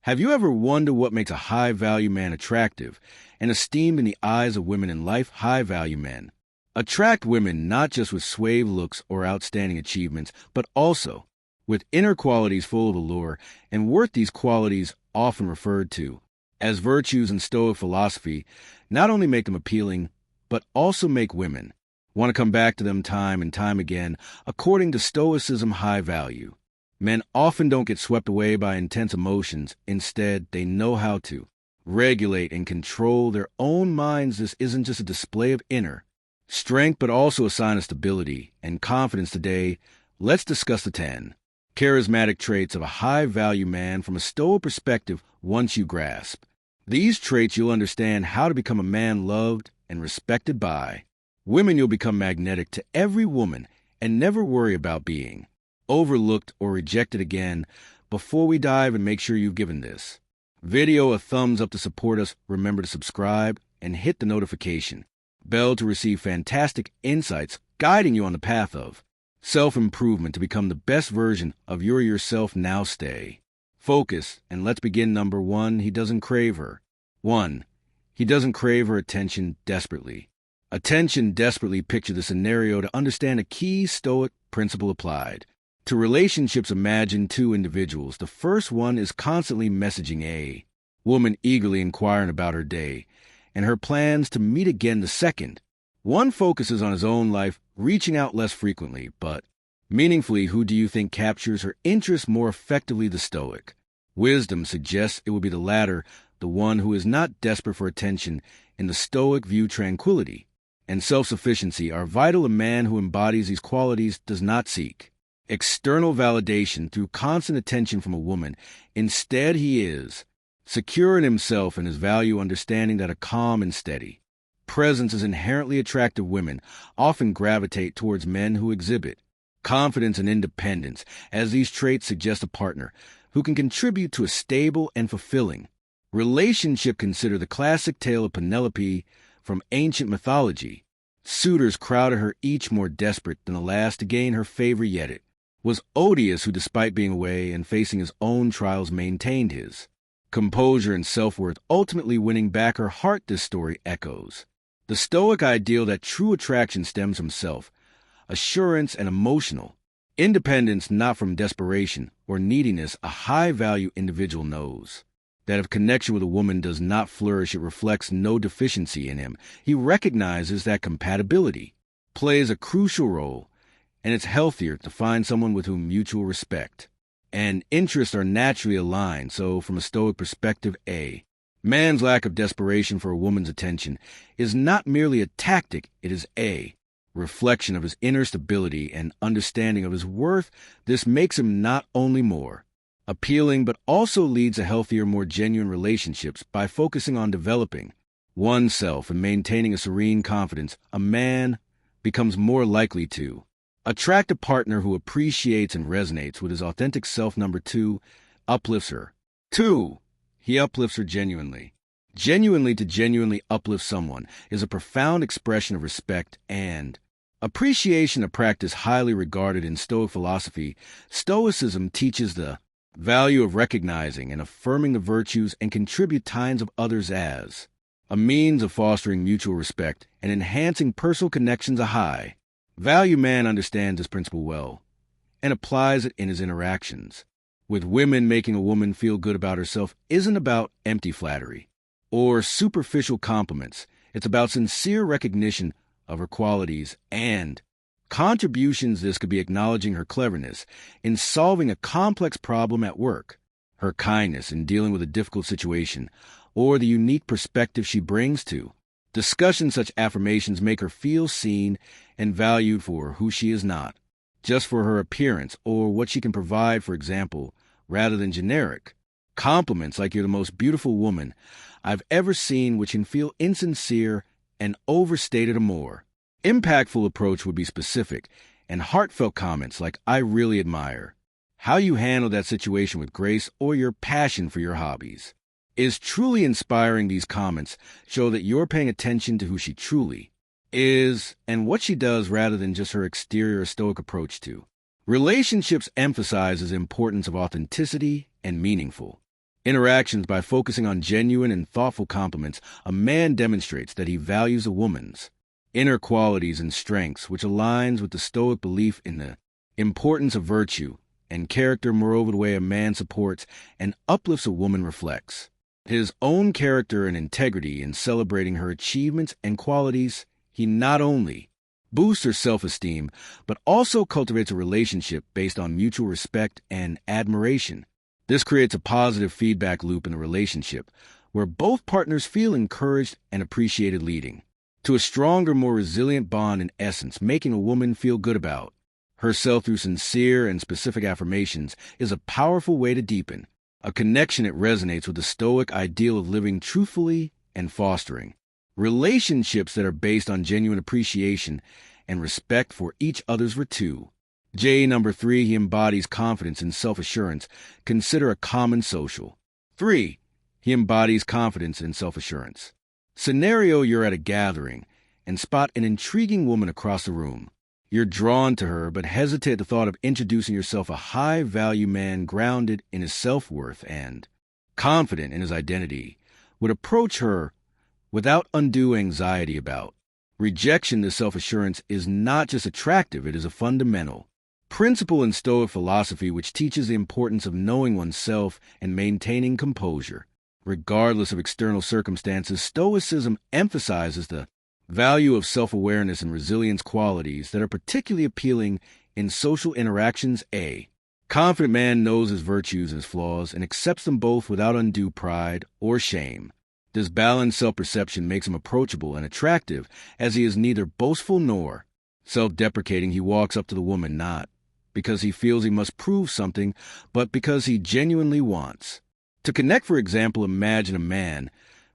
Have you ever wondered what makes a high-value man attractive and esteemed in the eyes of women in life? High-value men attract women not just with suave looks or outstanding achievements, but also with inner qualities full of allure and worth. These qualities, often referred to as virtues in Stoic philosophy, not only make them appealing, but also make women want to come back to them time and time again. According to Stoicism, high value men often don't get swept away by intense emotions. Instead, they know how to regulate and control their own minds. This isn't just a display of inner strength, but also a sign of stability and confidence. Today, let's discuss the 10 charismatic traits of a high-value man from a Stoic perspective. Once you grasp these traits, you'll understand how to become a man loved and respected by women. You'll become magnetic to every woman and never worry about being overlooked or rejected again. Before we dive in, make sure you've given this video a thumbs up to support us. Remember to subscribe and hit the notification bell to receive fantastic insights guiding you on the path of self-improvement to become the best version of yourself. Now stay focused and let's begin. Number 1, he doesn't crave her. 1. He doesn't crave her attention desperately. Attention desperately. Picture the scenario to understand a key Stoic principle applied to relationships. Imagine two individuals. The first one is constantly messaging a woman, eagerly inquiring about her day and her plans to meet again. The second one focuses on his own life, reaching out less frequently, but meaningfully. Who do you think captures her interest more effectively? The Stoic wisdom suggests it would be the latter, the one who is not desperate for attention. In the Stoic view, tranquility and self-sufficiency are vital. A man who embodies these qualities does not seek external validation through constant attention from a woman. Instead, he is secure in himself and his value, understanding that a calm and steady presence is inherently attractive. Women often gravitate towards men who exhibit confidence and independence, as these traits suggest a partner who can contribute to a stable and fulfilling relationship. Consider the classic tale of Penelope from ancient mythology. Suitors crowded her, each more desperate than the last to gain her favor, yet it was Odysseus who, despite being away and facing his own trials, maintained his composure and self-worth, ultimately winning back her heart. This story echoes the Stoic ideal that true attraction stems from self-assurance and emotional independence, not from desperation or neediness. A high-value individual knows that if connection with a woman does not flourish, it reflects no deficiency in him. He recognizes that compatibility plays a crucial role, and it's healthier to find someone with whom mutual respect and interests are naturally aligned. So, from a Stoic perspective, a man's lack of desperation for a woman's attention is not merely a tactic, it is a reflection of his inner stability and understanding of his worth. This makes him not only more appealing, but also leads to healthier, more genuine relationships. By focusing on developing oneself and maintaining a serene confidence, a man becomes more likely to attract a partner who appreciates and resonates with his authentic self. Number 2, uplifts her. 2. He uplifts her genuinely. To genuinely uplift someone is a profound expression of respect and appreciation, a practice highly regarded in Stoic philosophy. Stoicism teaches the value of recognizing and affirming the virtues and contribute times of others as a means of fostering mutual respect and enhancing personal connections. A high-value man understands this principle well and applies it in his interactions with women. Making a woman feel good about herself isn't about empty flattery or superficial compliments. It's about sincere recognition of her qualities and contributions. This could be acknowledging her cleverness in solving a complex problem at work, her kindness in dealing with a difficult situation, or the unique perspective she brings to discussion. Such affirmations make her feel seen and valued for who she is, not just for her appearance or what she can provide. For example, rather than generic compliments like "you're the most beautiful woman I've ever seen," which can feel insincere and overstated, a more impactful approach would be specific and heartfelt comments like "I really admire how you handle that situation with grace," or "your passion for your hobbies is truly inspiring." These comments show that you're paying attention to who she truly is and what she does, rather than just her exterior. Stoic approach to relationships emphasizes the importance of authenticity and meaningful Interactions. By focusing on genuine and thoughtful compliments, a man demonstrates that he values a woman's inner qualities and strengths, which aligns with the Stoic belief in the importance of virtue and character. Moreover, the way a man supports and uplifts a woman reflects his own character and integrity. In celebrating her achievements and qualities, he not only boosts her self-esteem, but also cultivates a relationship based on mutual respect and admiration. This creates a positive feedback loop in the relationship, where both partners feel encouraged and appreciated, leading to a stronger, more resilient bond. In essence, making a woman feel good about herself through sincere and specific affirmations is a powerful way to deepen a connection. It resonates with the Stoic ideal of living truthfully and fostering relationships that are based on genuine appreciation and respect for each other's virtue. Number 3, he embodies confidence and self-assurance. Consider a common social. 3. He embodies confidence and self-assurance. Scenario: you're at a gathering and spot an intriguing woman across the room. You're drawn to her, but hesitate at the thought of introducing yourself. A high-value man, grounded in his self-worth and confident in his identity, would approach her without undue anxiety about rejection. This self-assurance is not just attractive, it is a fundamental principle in Stoic philosophy, which teaches the importance of knowing oneself and maintaining composure regardless of external circumstances. Stoicism emphasizes the value of self-awareness and resilience, qualities that are particularly appealing in social interactions. A confident man knows his virtues and his flaws and accepts them both without undue pride or shame. This balanced self-perception makes him approachable and attractive, as he is neither boastful nor self-deprecating. He walks up to the woman not because he feels he must prove something, but because he genuinely wants to connect. For example, imagine a man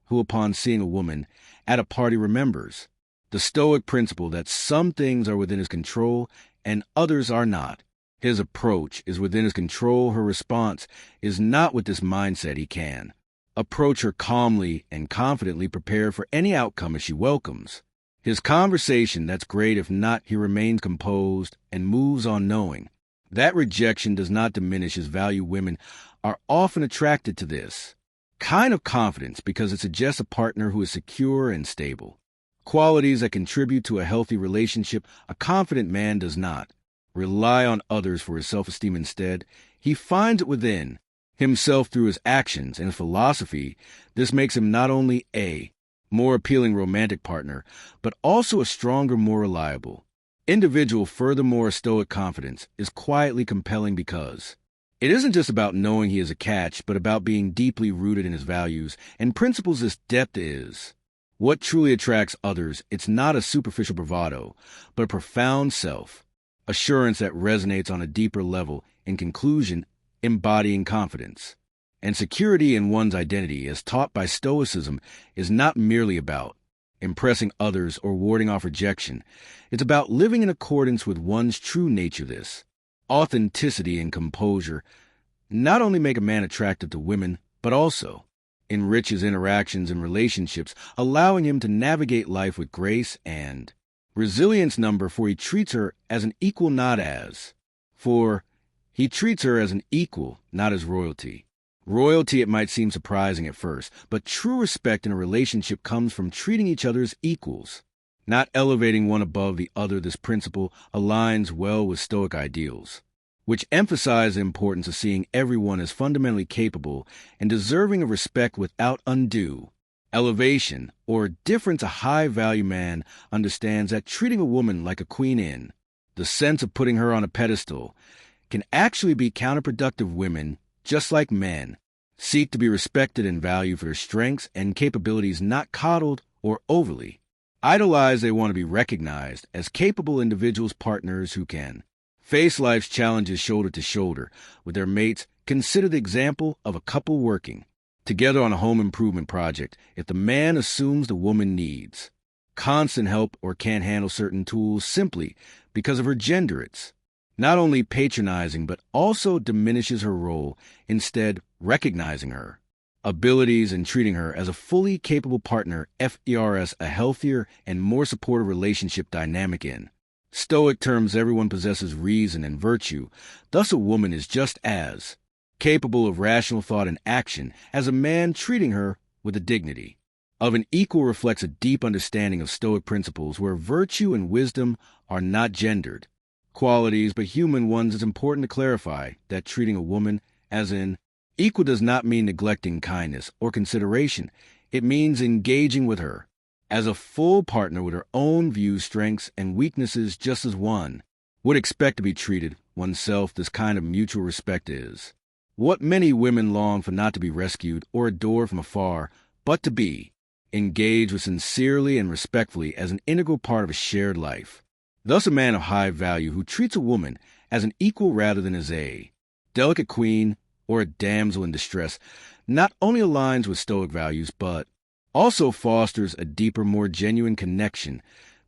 who, upon seeing a woman at a party, remembers the Stoic principle that some things are within his control and others are not. His approach is within his control. Her response is not. With this mindset, he can approach her calmly and confidently, prepared for any outcome as she welcomes his conversation. That's great. If not, he remains composed and moves on, knowing that rejection does not diminish his value. Women are often attracted to this kind of confidence because it suggests a partner who is secure and stable, qualities that contribute to a healthy relationship. A confident man does not rely on others for his self-esteem. Instead, he finds it within himself through his actions and his philosophy. This makes him not only a more appealing romantic partner, but also a stronger, more reliable individual. Furthermore, a Stoic confidence is quietly compelling because it isn't just about knowing he is a catch, but about being deeply rooted in his values and principles. This depth is what truly attracts others. It's not a superficial bravado, but a profound self-assurance that resonates on a deeper level. In conclusion, embodying confidence and security in one's identity, as taught by Stoicism, is not merely about impressing others or warding off rejection. It's about living in accordance with one's true nature. This authenticity and composure not only make a man attractive to women, but also enrich his interactions and relationships, allowing him to navigate life with grace and resilience. Number 4, he treats her as an equal, not as royalty. Royalty, it might seem surprising at first, but true respect in a relationship comes from treating each other as equals, not elevating one above the other. This principle aligns well with Stoic ideals, which emphasize the importance of seeing everyone as fundamentally capable and deserving of respect without undue elevation or difference. A high-value man understands that treating a woman like a queen, in the sense of putting her on a pedestal, can actually be counterproductive. Women, just like men, seek to be respected and valued for their strengths and capabilities, not coddled or overly idolized. They want to be recognized as capable individuals, partners who can face life's challenges shoulder to shoulder with their mates. Consider the example of a couple working together on a home improvement project. If the man assumes the woman needs constant help or can't handle certain tools simply because of her gender, it's not only patronizing, but also diminishes her role, instead recognizing her abilities and treating her as a fully capable partner. FIRST, a healthier and more supportive relationship dynamic. In Stoic terms, everyone possesses reason and virtue. Thus, a woman is just as capable of rational thought and action, as a man treating her with a dignity. Of an equal reflects a deep understanding of Stoic principles where virtue and wisdom are not gendered qualities but human ones. It's important to clarify that treating a woman as an equal does not mean neglecting kindness or consideration. It means engaging with her as a full partner with her own views, strengths, and weaknesses, just as one would expect to be treated oneself. This kind of mutual respect is what many women long for, not to be rescued or adored from afar, but to be engaged with sincerely and respectfully as an integral part of a shared life. Thus, a man of high value who treats a woman as an equal rather than as a delicate queen or a damsel in distress not only aligns with Stoic values, but also fosters a deeper, more genuine connection.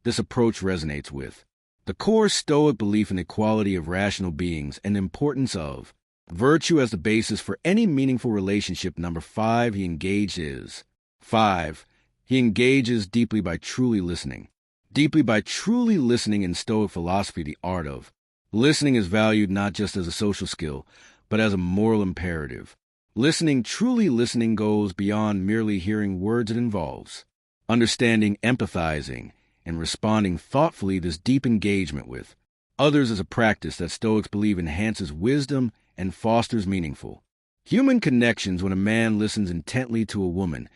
This approach resonates with the core Stoic belief in the equality of rational beings and the importance of virtue as the basis for any meaningful relationship. Number 5, he engages. 5. He engages deeply by truly listening. Deeply by truly listening in Stoic philosophy, the art of listening is valued not just as a social skill, but as a moral imperative. Truly listening goes beyond merely hearing words. It involves understanding, empathizing, and responding thoughtfully. This deep engagement with others is a practice that Stoics believe enhances wisdom and fosters meaningful human connections. When a man listens intently to a woman,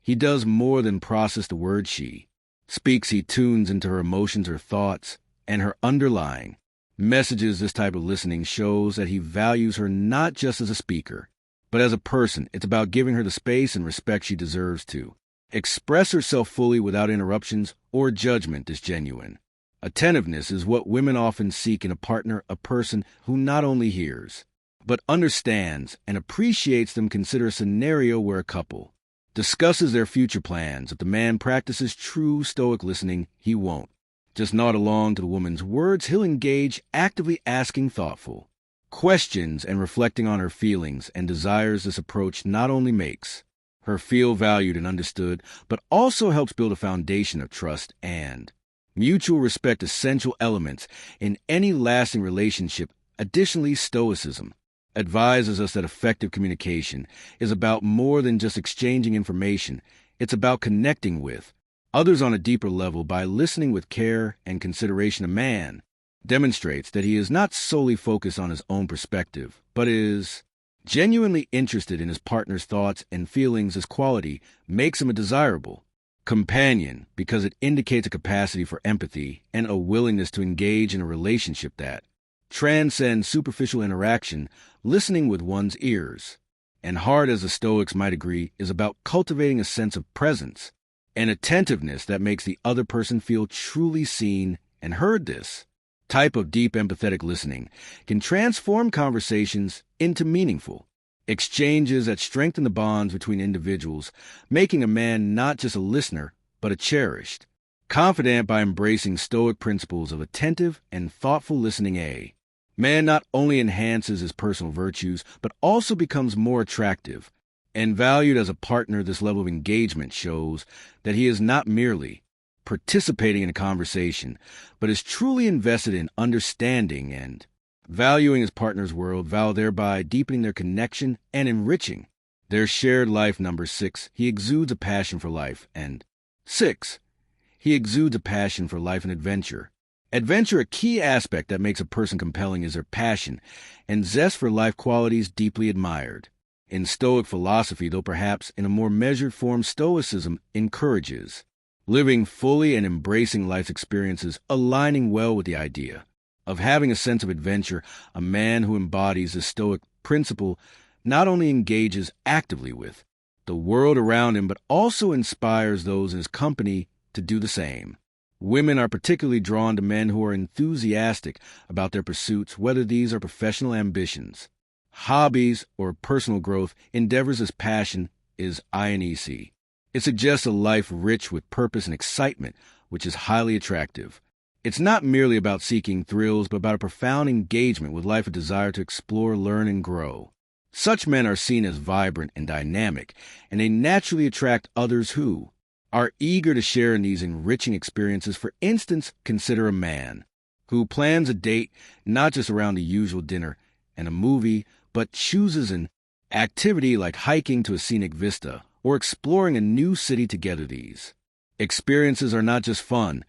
he does more than process the words she speaks. He tunes into her emotions, her thoughts, and her underlying messages. This type of listening shows that he values her not just as a speaker, but as a person. It's about giving her the space and respect she deserves to express herself fully without interruptions or judgment. This genuine attentiveness is what women often seek in a partner, a person who not only hears, but understands and appreciates them. Consider a scenario where a couple discusses their future plans. If the man practices true Stoic listening, he won't just nod along to the woman's words. He'll engage, actively asking thoughtful questions and reflecting on her feelings and desires. This approach not only makes her feel valued and understood, but also helps build a foundation of trust and mutual respect, essential elements in any lasting relationship. Additionally, Stoicism advises us that effective communication is about more than just exchanging information. It's about connecting with others on a deeper level. By listening with care and consideration, a man demonstrates that he is not solely focused on his own perspective, but is genuinely interested in his partner's thoughts and feelings. This quality makes him a desirable companion because it indicates a capacity for empathy and a willingness to engage in a relationship that transcends superficial interaction. Listening with one's ears and heart, as the Stoics might agree, is about cultivating a sense of presence and attentiveness that makes the other person feel truly seen and heard. This type of deep empathetic listening can transform conversations into meaningful exchanges that strengthen the bonds between individuals, making a man not just a listener, but a cherished confidant. By embracing Stoic principles of attentive and thoughtful listening, a man not only enhances his personal virtues, but also becomes more attractive and valued as a partner. This level of engagement shows that he is not merely participating in a conversation, but is truly invested in understanding and valuing his partner's worldview, thereby deepening their connection and enriching their shared life. Number 6, he exudes a passion for life. And 6, he exudes a passion for life and adventure. Adventure, a key aspect that makes a person compelling, is their passion and zest for life, qualities deeply admired in Stoic philosophy, though perhaps in a more measured form. Stoicism encourages living fully and embracing life's experiences, aligning well with the idea of having a sense of adventure. A man who embodies this Stoic principle not only engages actively with the world around him, but also inspires those in his company to do the same. Women are particularly drawn to men who are enthusiastic about their pursuits, whether these are professional ambitions, hobbies, or personal growth endeavors. This passion is INEC. It suggests a life rich with purpose and excitement, which is highly attractive. It's not merely about seeking thrills, but about a profound engagement with life, a desire to explore, learn, and grow. Such men are seen as vibrant and dynamic, and they naturally attract others who are eager to share in these enriching experiences. For instance, consider a man who plans a date not just around the usual dinner and a movie, but chooses an activity like hiking to a scenic vista or exploring a new city together. These experiences are not just fun,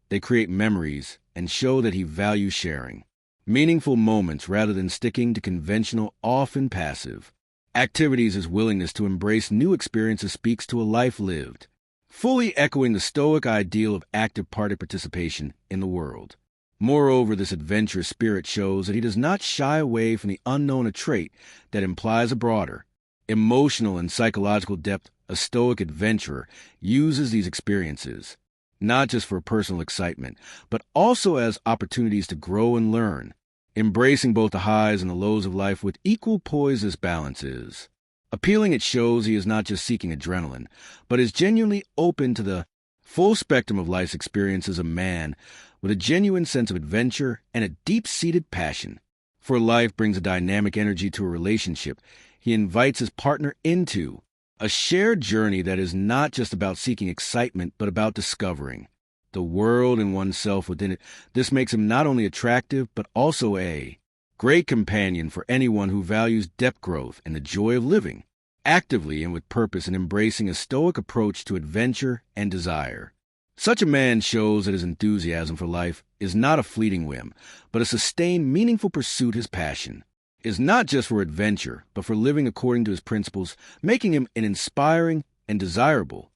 they create memories and show that he values sharing meaningful moments rather than sticking to conventional, often passive activities. His willingness to embrace new experiences speaks to a life lived, fully echoing the Stoic ideal of active participation in the world. Moreover, this adventurous spirit shows that he does not shy away from the unknown, a trait that implies a broader, emotional and psychological depth. A Stoic adventurer uses these experiences not just for personal excitement, but also as opportunities to grow and learn, embracing both the highs and the lows of life with equal poise. This balance is appealing. It shows he is not just seeking adrenaline, but is genuinely open to the full spectrum of life's experiences. A man with a genuine sense of adventure and a deep-seated passion for life brings a dynamic energy to a relationship. He invites his partner into a shared journey that is not just about seeking excitement, but about discovering the world and oneself within it. This makes him not only attractive, but also a great companion for anyone who values depth, growth, and the joy of living actively and with purpose, and embracing a Stoic approach to adventure and desire. Such a man shows that his enthusiasm for life is not a fleeting whim, but a sustained, meaningful pursuit. His passion is not just for adventure, but for living according to his principles, making him an inspiring and desirable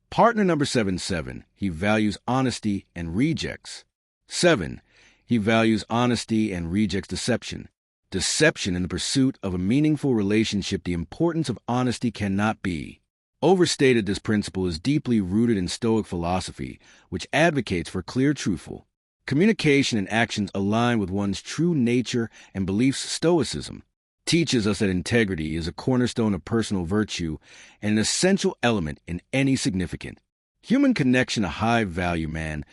partner. Number 7. He values honesty and rejects. 7. He values honesty and rejects deception. Deception in the pursuit of a meaningful relationship. The importance of honesty cannot be overstated. This principle is deeply rooted in Stoic philosophy, which advocates for clear, truthful communication and actions aligned with one's true nature and beliefs. Stoicism teaches us that integrity is a cornerstone of personal virtue and an essential element in any significant human connection. A high-value man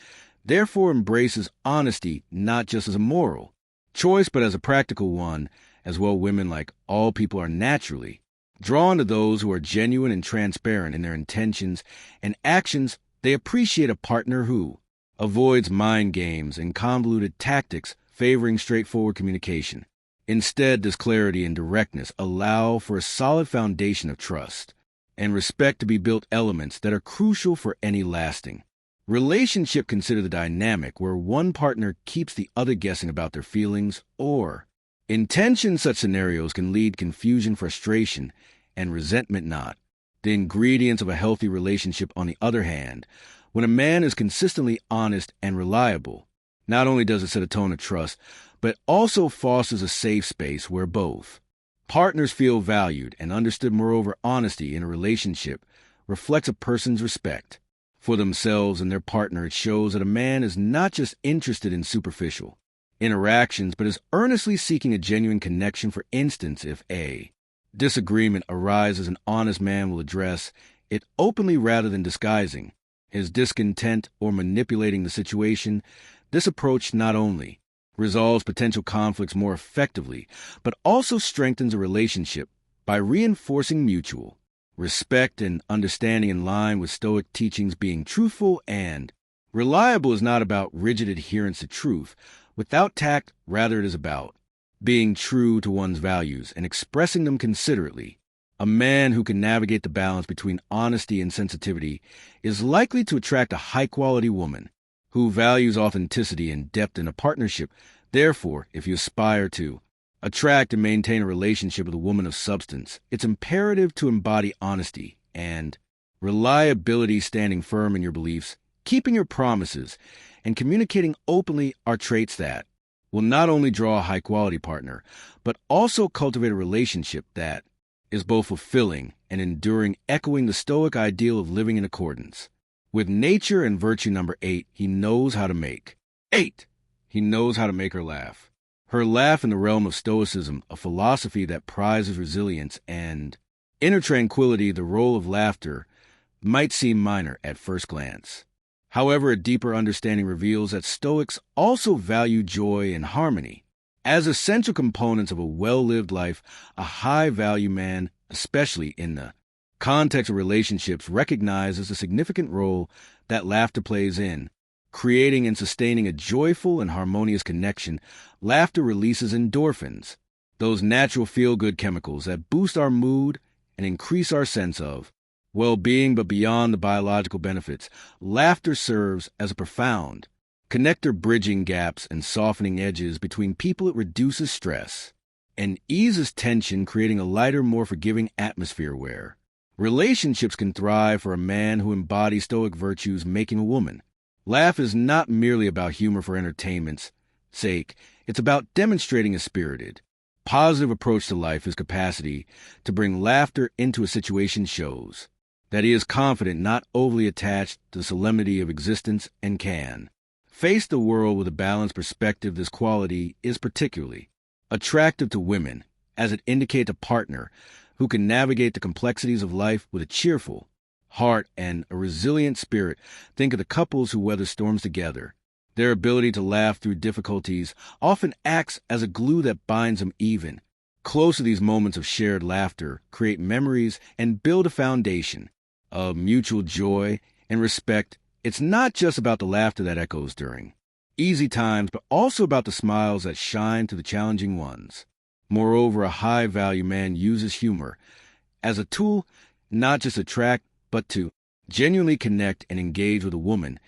therefore embraces honesty not just as a moral choice, but as a practical one as well. Women, like all people, are naturally drawn to those who are genuine and transparent in their intentions and actions. They appreciate a partner who avoids mind games and convoluted tactics, favoring straightforward communication. Instead, does clarity and directness allow for a solid foundation of trust and respect to be built, elements that are crucial for any lasting relationship. Consider the dynamic where one partner keeps the other guessing about their feelings or intentions. Such scenarios can lead confusion, frustration, and resentment. Not the ingredients of a healthy relationship. On the other hand, when a man is consistently honest and reliable, not only does it set a tone of trust, but also fosters a safe space where both partners feel valued and understood. Moreover, honesty in a relationship reflects a person's respect for themselves and their partner. It shows that a man is not just interested in superficial interactions, but is earnestly seeking a genuine connection. For instance, if a disagreement arises, an honest man will address it openly rather than disguising his discontent or manipulating the situation. This approach not only resolves potential conflicts more effectively, but also strengthens a relationship by reinforcing mutual respect and understanding. In line with Stoic teachings, being truthful and reliable is not about rigid adherence to truth without tact. Rather, it is about being true to one's values and expressing them considerately. A man who can navigate the balance between honesty and sensitivity is likely to attract a high-quality woman who values authenticity and depth in a partnership. Therefore, if you aspire to attract and maintain a relationship with a woman of substance, it's imperative to embody honesty and reliability. Standing firm in your beliefs, keeping your promises, and communicating openly are traits that will not only draw a high-quality partner, but also cultivate a relationship that is both fulfilling and enduring, echoing the Stoic ideal of living in accordance with nature and virtue. Number 8, he knows how to make. 8. He knows how to make her laugh. Her laugh in the realm of Stoicism, a philosophy that prizes resilience and inner tranquility. The role of laughter might seem minor at first glance. However, a deeper understanding reveals that Stoics also value joy and harmony as essential components of a well-lived life. A high-value man, especially in the context of relationships, recognizes the significant role that laughter plays in creating and sustaining a joyful and harmonious connection. Laughter releases endorphins, those natural feel-good chemicals that boost our mood and increase our sense of well-being. But beyond the biological benefits, laughter serves as a profound connector, bridging gaps and softening edges between people. It reduces stress and eases tension, creating a lighter, more forgiving atmosphere where relationships can thrive. For a man who embodies Stoic virtues, making a woman laugh is not merely about humor for entertainment's sake. It's about demonstrating a spirited, positive approach to life. His capacity to bring laughter into a situation shows that he is confident, not overly attached to the solemnity of existence, and can face the world with a balanced perspective. This quality is particularly attractive to women, as it indicates a partner who can navigate the complexities of life with a cheerful heart and a resilient spirit. Think of the couples who weather storms together. Their ability to laugh through difficulties often acts as a glue that binds them even closer. These moments of shared laughter create memories and build a foundation of mutual joy and respect. It's not just about the laughter that echoes during easy times, but also about the smiles that shine through the challenging ones. Moreover, a high-value man uses humor as a tool not just to attract, but to genuinely connect and engage with a woman.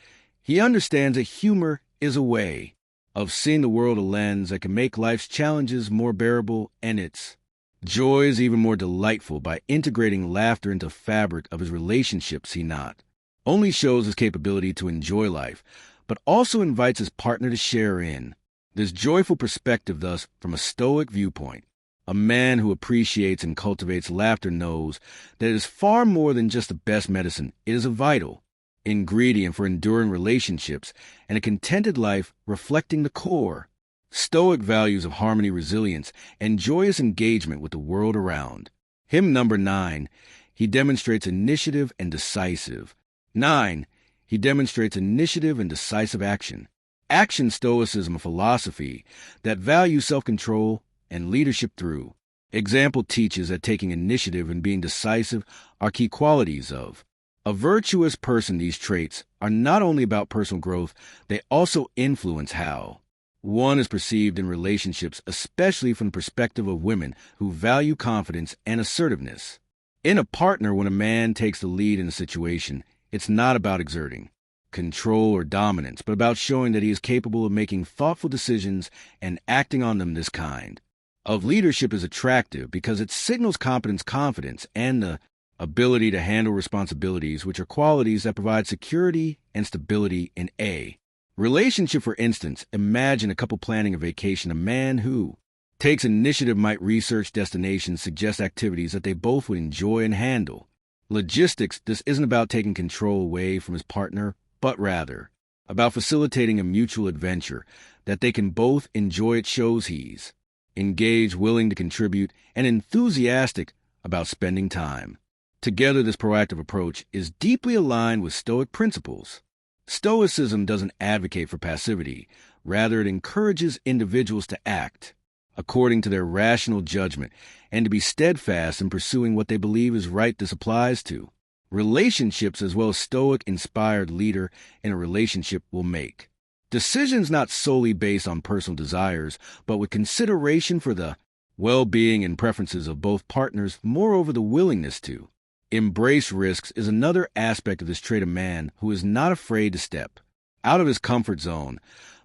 He understands that humor is a way of seeing the world, a lens that can make life's challenges more bearable and its joys even more delightful. By integrating laughter into the fabric of his relationships, he not only shows his capability to enjoy life, but also invites his partner to share in this joyful perspective. Thus, from a Stoic viewpoint, a man who appreciates and cultivates laughter knows that it is far more than just the best medicine. It is a vital ingredient for enduring relationships and a contented life, reflecting the core Stoic values of harmony, resilience, and joyous engagement with the world around him. Number 9, he demonstrates initiative and decisive. 9. He demonstrates initiative and decisive action. Action Stoicism, a philosophy that values self-control and leadership through example, teaches that taking initiative and being decisive are key qualities of a virtuous person. These traits are not only about personal growth, they also influence how one is perceived in relationships, especially from the perspective of women who value confidence and assertiveness in a partner. When a man takes the lead in a situation, it's not about exerting control or dominance, but about showing that he is capable of making thoughtful decisions and acting on them. This kind of leadership is attractive because it signals competence, confidence, and the ability to handle responsibilities, which are qualities that provide security and stability in a relationship. For instance, imagine a couple planning a vacation. A man who takes initiative might research destinations, suggest activities that they both would enjoy, and handle logistics. This isn't about taking control away from his partner, but rather about facilitating a mutual adventure that they can both enjoy. It shows he's engaged, willing to contribute, and enthusiastic about spending time together. This proactive approach is deeply aligned with Stoic principles. Stoicism doesn't advocate for passivity. Rather, it encourages individuals to act according to their rational judgment and to be steadfast in pursuing what they believe is right. This applies to relationships as well. Stoic-inspired leader in a relationship will make decisions not solely based on personal desires, but with consideration for the well-being and preferences of both partners. Moreover, the willingness to embrace risks is another aspect of this trait. A man who is not afraid to step out of his comfort zone,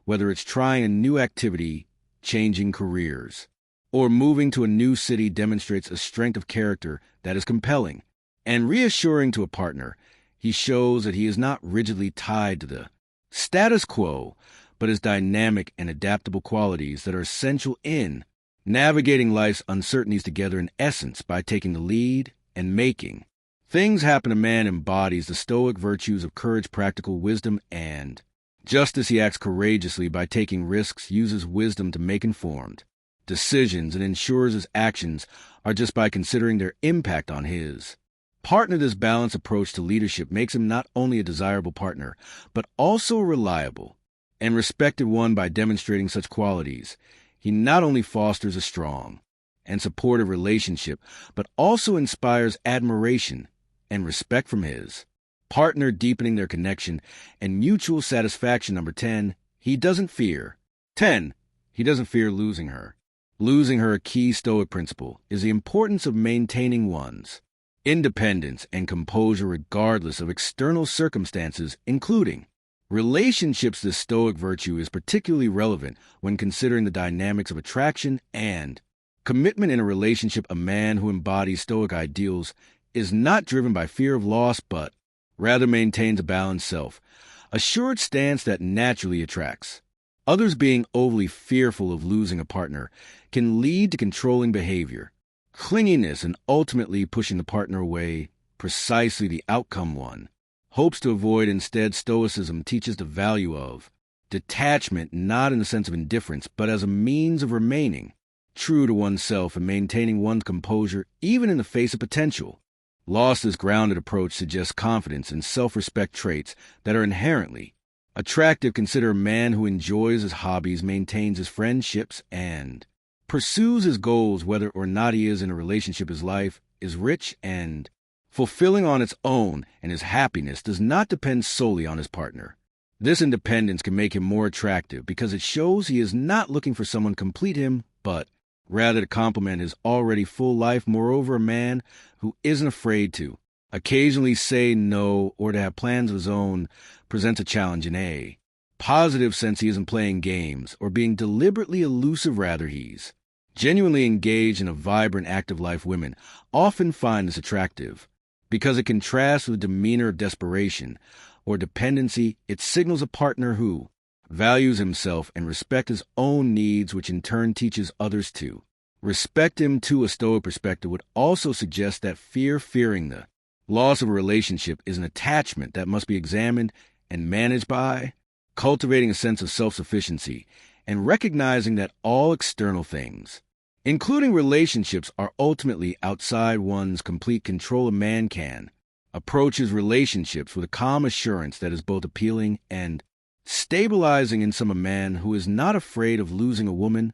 whether it's trying a new activity, changing careers, or moving to a new city, demonstrates a strength of character that is compelling and reassuring to a partner. He shows that he is not rigidly tied to the status quo, but his dynamic and adaptable qualities that are essential in navigating life's uncertainties together. In essence, by taking the lead and making things happen, a man embodies the Stoic virtues of courage, practical wisdom, and justice. He acts courageously by taking risks, uses wisdom to make informed decisions, and ensures his actions are just by considering their impact on his partner. This balanced approach to leadership makes him not only a desirable partner, but also a reliable and respected one. By demonstrating such qualities, he not only fosters a strong and supportive relationship, but also inspires admiration and respect from his partner, deepening their connection and mutual satisfaction. Number 10, he doesn't fear. 10, he doesn't fear losing her. Losing her, a key Stoic principle is the importance of maintaining one's independence and composure regardless of external circumstances, including relationships. This Stoic virtue is particularly relevant when considering the dynamics of attraction and commitment in a relationship. A man who embodies Stoic ideals is not driven by fear of loss, but rather maintains a balanced self-assured stance that naturally attracts others. Being overly fearful of losing a partner can lead to controlling behavior, clinginess, and ultimately pushing the partner away, precisely the outcome one hopes to avoid. Instead, Stoicism teaches the value of detachment, not in the sense of indifference, but as a means of remaining true to oneself and maintaining one's composure even in the face of potential loss. This grounded approach suggests confidence and self-respect, traits that are inherently attractive. Consider a man who enjoys his hobbies, maintains his friendships, and pursues his goals, whether or not he is in a relationship. His life is rich and fulfilling on its own, and his happiness does not depend solely on his partner. This independence can make him more attractive because it shows he is not looking for someone to complete him, but rather to complement his already full life. Moreover, a man who isn't afraid to occasionally say no or to have plans of his own presents a challenge in a positive sense. He isn't playing games or being deliberately elusive. Rather, he's genuinely engaged in a vibrant, active life. Women often find this attractive because it contrasts with the demeanor of desperation or dependency. It signals a partner who values himself and respects his own needs, which in turn teaches others to respect him. To a Stoic perspective would also suggest that fearing the loss of a relationship is an attachment that must be examined and managed by cultivating a sense of self-sufficiency and recognizing that all external things, including relationships, are ultimately outside one's complete control. A man can approach his relationships with a calm assurance that is both appealing and stabilizing. In sum, a man who is not afraid of losing a woman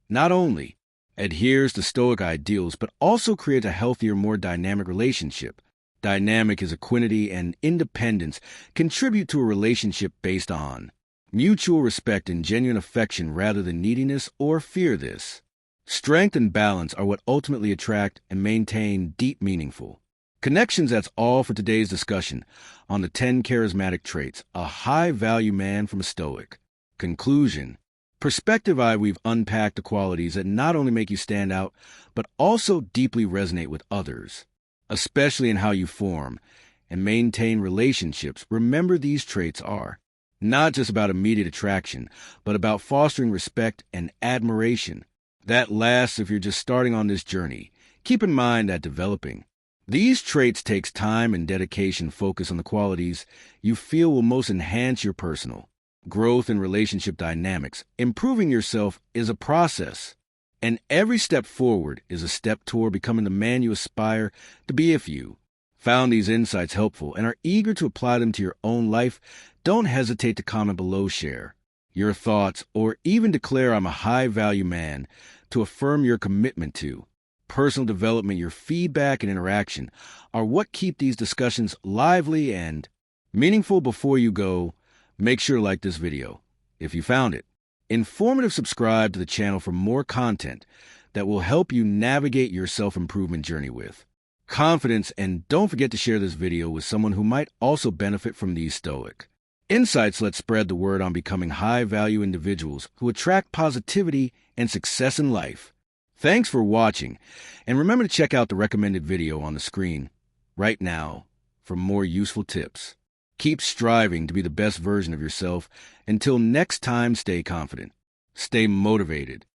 not only adheres to Stoic ideals, but also creates a healthier, more dynamic relationship. Dynamic is equanimity and independence contribute to a relationship based on mutual respect and genuine affection rather than neediness or fear. This strength and balance are what ultimately attract and maintain deep, meaningful connections. That's all for today's discussion on the 10 charismatic traits a high-value man from a Stoic. Conclusion. Perspective. We've unpacked the qualities that not only make you stand out, but also deeply resonate with others, especially in how you form and maintain relationships. Remember, these traits are not just about immediate attraction, but about fostering respect and admiration that lasts. If you're just starting on this journey, keep in mind that developing these traits takes time and dedication. Focus on the qualities you feel will most enhance your personal growth and relationship dynamics. Improving yourself is a process, and every step forward is a step toward becoming the man you aspire to be. If you found these insights helpful and are eager to apply them to your own life, don't hesitate to comment below, share your thoughts, or even declare "I'm a high-value man" to affirm your commitment to personal development. Your feedback and interaction are what keep these discussions lively and meaningful. Before you go, make sure to like this video if you found it informative. Subscribe to the channel for more content that will help you navigate your self-improvement journey with confidence. And don't forget to share this video with someone who might also benefit from these Stoic insights. Let's spread the word on becoming high-value individuals who attract positivity and success in life. Thanks for watching, and remember to check out the recommended video on the screen right now for more useful tips. Keep striving to be the best version of yourself. Until next time, stay confident, stay motivated,